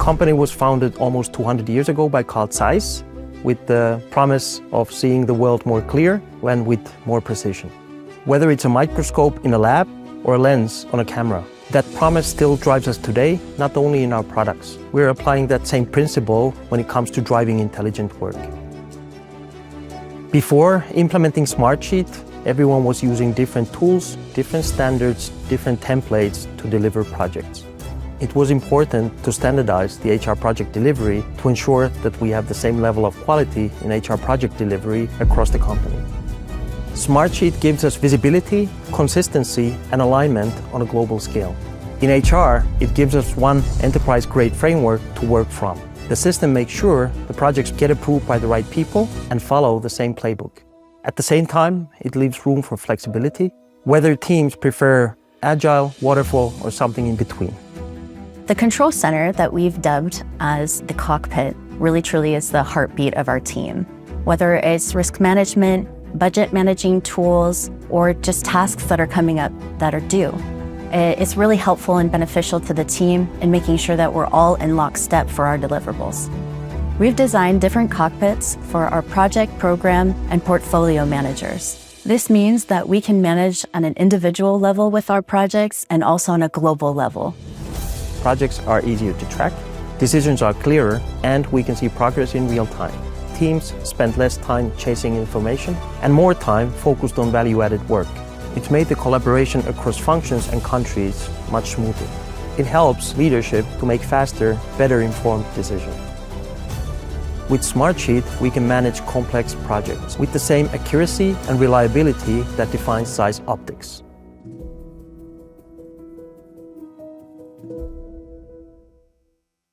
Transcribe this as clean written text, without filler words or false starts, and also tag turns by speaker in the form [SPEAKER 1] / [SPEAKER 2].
[SPEAKER 1] company was founded almost 200 years ago by Carl Zeiss, with the promise of seeing the world more clear and with more precision. Whether it's a microscope in a lab or a lens on a camera, that promise still drives us today, not only in our products. We're applying that same principle when it comes to driving intelligent work. Before implementing Smartsheet, everyone was using different tools, different standards, different templates to deliver projects. It was important to standardize the HR project delivery to ensure that we have the same level of quality in HR project delivery across the company. Smartsheet gives us visibility, consistency, and alignment on a global scale. In HR, it gives us one enterprise-grade framework to work from. The system makes sure the projects get approved by the right people and follow the same playbook. At the same time, it leaves room for flexibility, whether teams prefer agile, waterfall, or something in between.
[SPEAKER 2] The control center that we've dubbed as the cockpit really truly is the heartbeat of our team. Whether it's risk management, budget managing tools, or just tasks that are coming up that are due. It's really helpful and beneficial to the team in making sure that we're all in lockstep for our deliverables. We've designed different cockpits for our project, program, and portfolio managers. This means that we can manage on an individual level with our projects and also on a global level.
[SPEAKER 1] Projects are easier to track, decisions are clearer, and we can see progress in real time. Teams spend less time chasing information and more time focused on value-added work. It's made the collaboration across functions and countries much smoother. It helps leadership to make faster, better informed decisions. With Smartsheet, we can manage complex projects with the same accuracy and reliability that defines ZEISS optics.